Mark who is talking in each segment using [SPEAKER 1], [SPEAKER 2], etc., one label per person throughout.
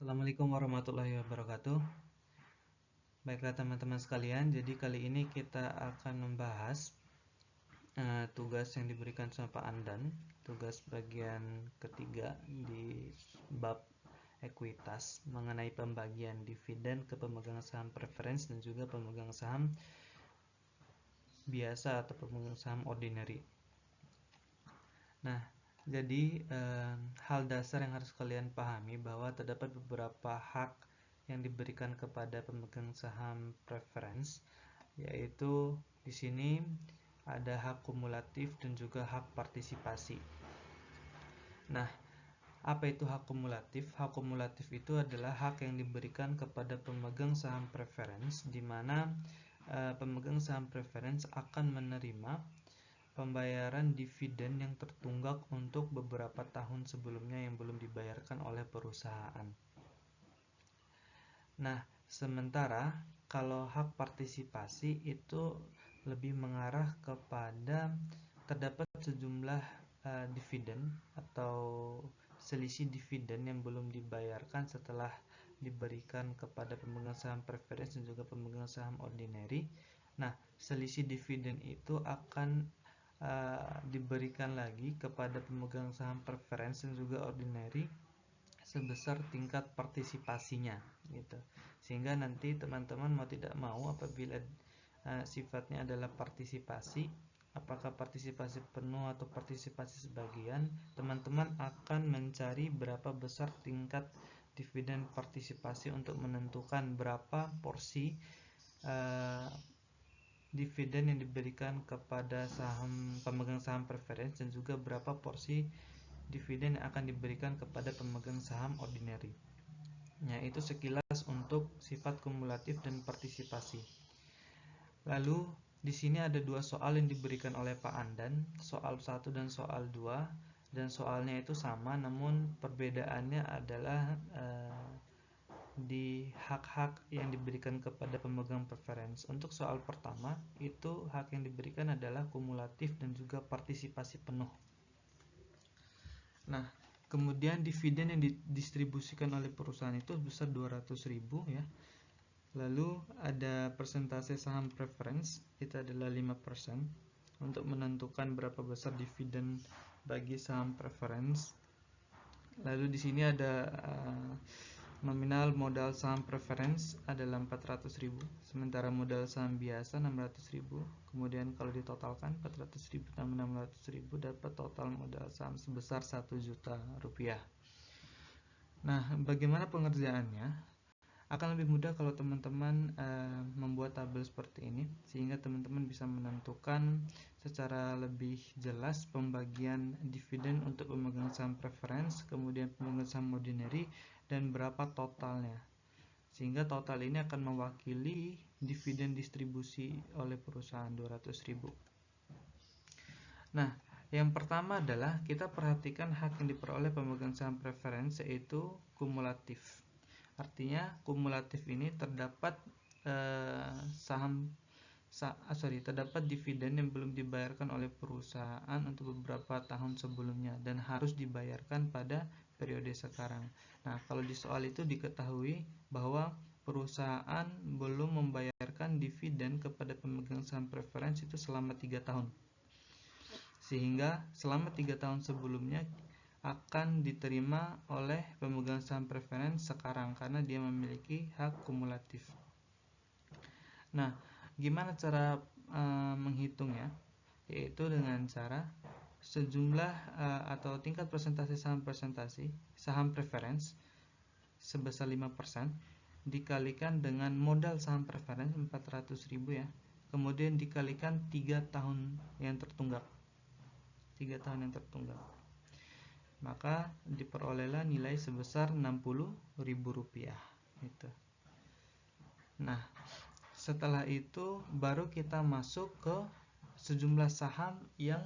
[SPEAKER 1] Assalamualaikum warahmatullahi wabarakatuh. Baiklah teman-teman sekalian, jadi kali ini kita akan membahas tugas yang diberikan sama Pak Andan, tugas bagian ketiga di bab ekuitas mengenai pembagian dividen ke pemegang saham preference dan juga pemegang saham biasa atau pemegang saham ordinary. Nah, jadi hal dasar yang harus kalian pahami bahwa terdapat beberapa hak yang diberikan kepada pemegang saham preference, yaitu di sini ada hak kumulatif dan juga hak partisipasi. Nah, apa itu hak kumulatif? Hak kumulatif itu adalah hak yang diberikan kepada pemegang saham preference, di mana pemegang saham preference akan menerima pembayaran dividen yang tertunggak untuk beberapa tahun sebelumnya yang belum dibayarkan oleh perusahaan. Nah, sementara kalau hak partisipasi itu lebih mengarah kepada terdapat sejumlah dividen atau selisih dividen yang belum dibayarkan setelah diberikan kepada pemegang saham preference dan juga pemegang saham ordinary. Nah, selisih dividen itu akan diberikan lagi kepada pemegang saham preference dan juga ordinary sebesar tingkat partisipasinya gitu. Sehingga nanti teman-teman mau tidak mau apabila sifatnya adalah partisipasi, apakah partisipasi penuh atau partisipasi sebagian, teman-teman akan mencari berapa besar tingkat dividen partisipasi untuk menentukan berapa porsi dividen yang diberikan kepada pemegang saham preference dan juga berapa porsi dividen yang akan diberikan kepada pemegang saham ordinary. Ya, itu sekilas untuk sifat kumulatif dan partisipasi. Lalu di sini ada dua soal yang diberikan oleh Pak Andan, soal 1 dan soal 2, dan soalnya itu sama, namun perbedaannya adalah di hak-hak yang diberikan kepada pemegang preference. Untuk soal pertama, itu hak yang diberikan adalah kumulatif dan juga partisipasi penuh. Nah, kemudian dividen yang didistribusikan oleh perusahaan itu sebesar 200.000 ya. Lalu ada persentase saham preference, itu adalah 5% untuk menentukan berapa besar dividen bagi saham preference. Lalu di sini ada nominal modal saham preference adalah 400.000, sementara modal saham biasa 600.000. Kemudian kalau ditotalkan 400.000 tambah 600.000 dapat total modal saham sebesar 1 juta rupiah. Nah, bagaimana pengerjaannya? Akan lebih mudah kalau teman-teman membuat tabel seperti ini, sehingga teman-teman bisa menentukan secara lebih jelas pembagian dividen untuk pemegang saham preference, kemudian pemegang saham ordinary, dan berapa totalnya. Sehingga total ini akan mewakili dividen distribusi oleh perusahaan 200.000. Nah, yang pertama adalah kita perhatikan hak yang diperoleh pemegang saham preference, yaitu kumulatif. Artinya kumulatif ini terdapat terdapat dividen yang belum dibayarkan oleh perusahaan untuk beberapa tahun sebelumnya dan harus dibayarkan pada periode sekarang. Nah, kalau di soal itu diketahui bahwa perusahaan belum membayarkan dividen kepada pemegang saham preference itu selama 3 tahun. Sehingga selama 3 tahun sebelumnya akan diterima oleh pemegang saham preference sekarang karena dia memiliki hak kumulatif. Nah, gimana cara menghitungnya? Yaitu dengan cara sejumlah atau tingkat persentase saham preference sebesar 5% dikalikan dengan modal saham preference 400.000 ya. Kemudian dikalikan 3 tahun yang tertunggak. 3 tahun yang tertunggak. Maka diperolehlah nilai sebesar 60.000 rupiah gitu. Nah, setelah itu baru kita masuk ke sejumlah saham yang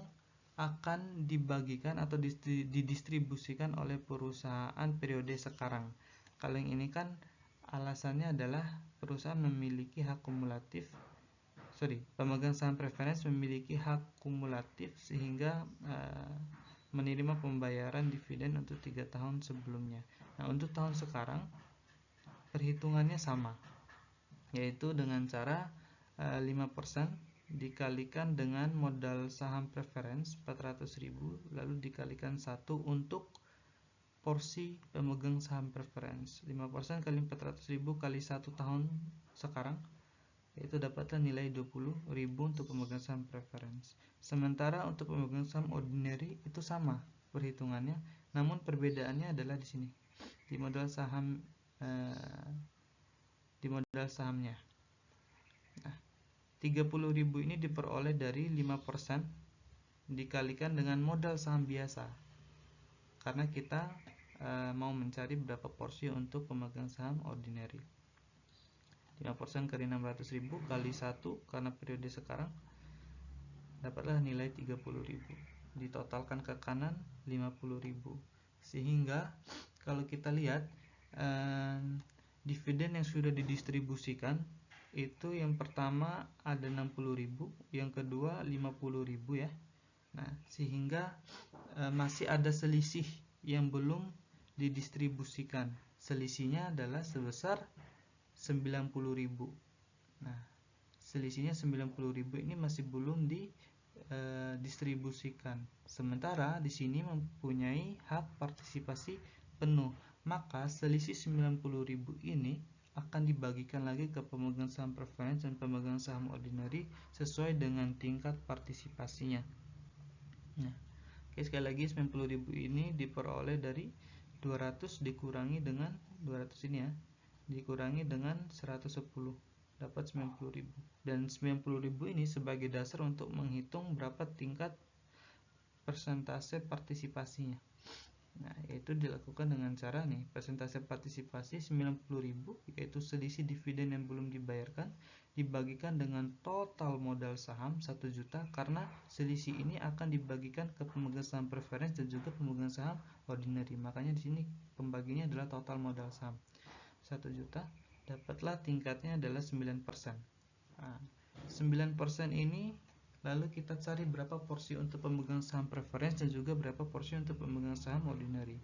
[SPEAKER 1] akan dibagikan atau didistribusikan oleh perusahaan periode sekarang. Kalau yang ini kan alasannya adalah perusahaan memiliki hak kumulatif, pemegang saham preference memiliki hak kumulatif sehingga menerima pembayaran dividen untuk 3 tahun sebelumnya. Nah, untuk tahun sekarang perhitungannya sama, yaitu dengan cara 5% dikalikan dengan modal saham preference 400.000 lalu dikalikan 1 untuk porsi pemegang saham preference. 5% kali 400.000 kali 1 tahun sekarang, yaitu dapatlah nilai 20.000 untuk pemegang saham preference. Sementara untuk pemegang saham ordinary itu sama perhitungannya, namun perbedaannya adalah di sini di modal saham sahamnya. Nah, 30.000 ini diperoleh dari 5% dikalikan dengan modal saham biasa, karena kita mau mencari berapa porsi untuk pemegang saham ordinary. 5% kali 600.000 kali 1 karena periode sekarang, dapatlah nilai 30.000. Ditotalkan ke kanan 50.000. Sehingga kalau kita lihat dividen yang sudah didistribusikan itu yang pertama ada 60.000, yang kedua 50.000 ya. Nah, sehingga masih ada selisih yang belum didistribusikan. Selisihnya adalah sebesar 90.000. Nah, selisihnya 90.000 ini masih belum didistribusikan. Sementara di sini mempunyai hak partisipasi penuh. Maka selisih 90.000 ini akan dibagikan lagi ke pemegang saham preference dan pemegang saham ordinary sesuai dengan tingkat partisipasinya. Nah, sekali lagi 90.000 ini diperoleh dari 200 dikurangi dengan 200 ini ya, dikurangi dengan 110, dapat 90.000. Dan 90.000 ini sebagai dasar untuk menghitung berapa tingkat persentase partisipasinya. Nah, yaitu dilakukan dengan cara nih, persentase partisipasi 90.000 yaitu selisih dividen yang belum dibayarkan dibagikan dengan total modal saham 1 juta, karena selisih ini akan dibagikan ke pemegang saham preference dan juga pemegang saham ordinary. Makanya di sini pembaginya adalah total modal saham 1 juta, dapatlah tingkatnya adalah 9%. Nah, 9% ini lalu kita cari berapa porsi untuk pemegang saham preference dan juga berapa porsi untuk pemegang saham ordinary.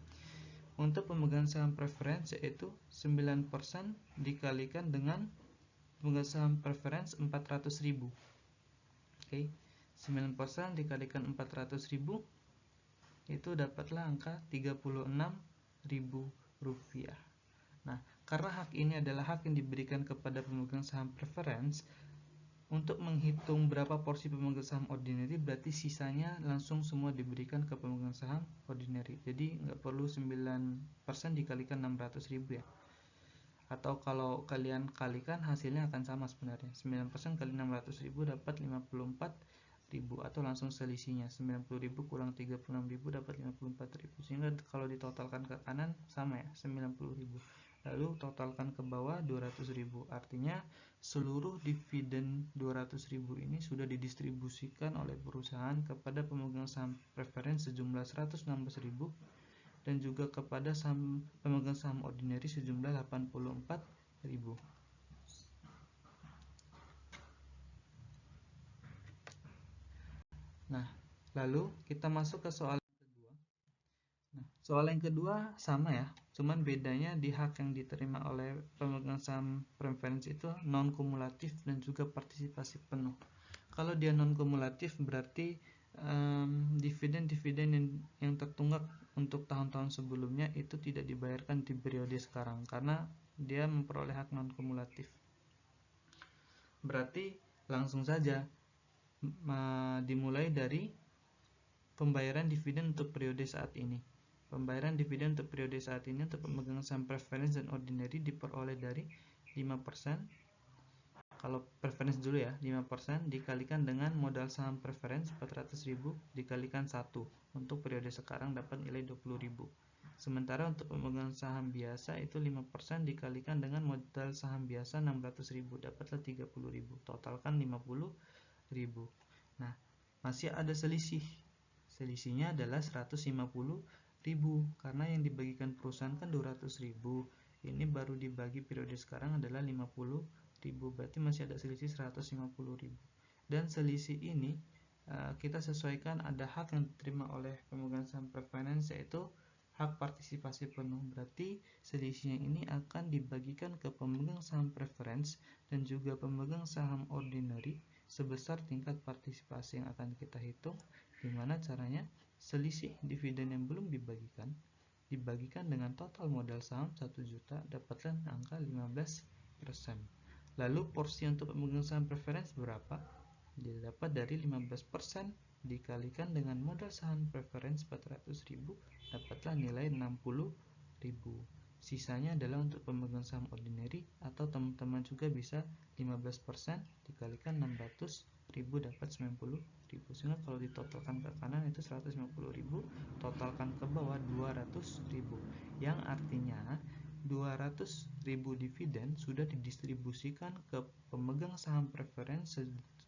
[SPEAKER 1] Untuk pemegang saham preference yaitu 9% dikalikan dengan pemegang saham preference 400.000. Oke, 9% dikalikan 400.000 itu dapatlah angka 36.000 rupiah. Nah, karena hak ini adalah hak yang diberikan kepada pemegang saham preference, untuk menghitung berapa porsi pemegang saham ordinary berarti sisanya langsung semua diberikan ke pemegang saham ordinary. Jadi nggak perlu 9% dikalikan 600.000 ya. Atau kalau kalian kalikan hasilnya akan sama sebenarnya. 9% kali 600.000 dapat 54.000, atau langsung selisihnya 90.000 kurang 36.000 dapat 54.000. Sehingga kalau ditotalkan ke kanan sama ya, 90.000. Lalu totalkan ke bawah 200.000. Artinya seluruh dividen 200.000 ini sudah didistribusikan oleh perusahaan kepada pemegang saham preference sejumlah 116.000 dan juga kepada pemegang saham ordinary sejumlah 84.000. Nah, lalu kita masuk ke soal yang kedua. Nah, soal yang kedua sama ya, cuman bedanya di hak yang diterima oleh pemegang saham preference itu non kumulatif dan juga partisipasi penuh. Kalau dia non kumulatif berarti dividen-dividen yang tertunggak untuk tahun-tahun sebelumnya itu tidak dibayarkan di periode sekarang karena dia memperoleh hak non kumulatif. Berarti langsung saja dimulai dari pembayaran dividen untuk periode saat ini. Pembayaran dividen untuk periode saat ini untuk pemegang saham preference dan ordinary diperoleh dari 5%. Kalau preference dulu ya, 5% dikalikan dengan modal saham preference 400.000 dikalikan 1 untuk periode sekarang dapat nilai 20.000. Sementara untuk pemegang saham biasa itu 5% dikalikan dengan modal saham biasa 600.000 dapatlah 30.000. Totalkan 50.000. Nah, masih ada selisih. Selisihnya adalah 150.000 karena yang dibagikan perusahaan kan 200.000. Ini baru dibagi periode sekarang adalah 50.000, berarti masih ada selisih 150.000. Dan selisih ini kita sesuaikan ada hak yang diterima oleh pemegang saham preference, yaitu hak partisipasi penuh. Berarti selisihnya ini akan dibagikan ke pemegang saham preference dan juga pemegang saham ordinary sebesar tingkat partisipasi yang akan kita hitung. Gimana caranya? Selisih dividen yang belum dibagikan dengan total modal saham 1 juta, dapatkan angka 15%. Lalu porsi untuk pemegang saham preference berapa? Didapat dari 15% dikalikan dengan modal saham preference 400.000, dapatlah nilai 60.000. Sisanya adalah untuk pemegang saham ordinary, atau teman-teman juga bisa 15% dikalikan 600.000, dapat 90.000. Sehingga kalau ditotalkan ke kanan itu 150.000, totalkan ke bawah 200.000, yang artinya 200.000 dividen sudah didistribusikan ke pemegang saham preference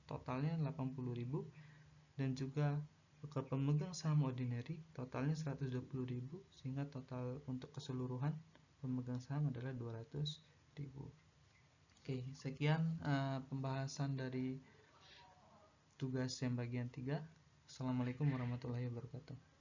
[SPEAKER 1] totalnya 80.000, dan juga ke pemegang saham ordinary totalnya 120.000, sehingga total untuk keseluruhan pemegang saham adalah 200.000. Oke, sekian pembahasan dari tugas yang bagian 3. Assalamualaikum warahmatullahi wabarakatuh.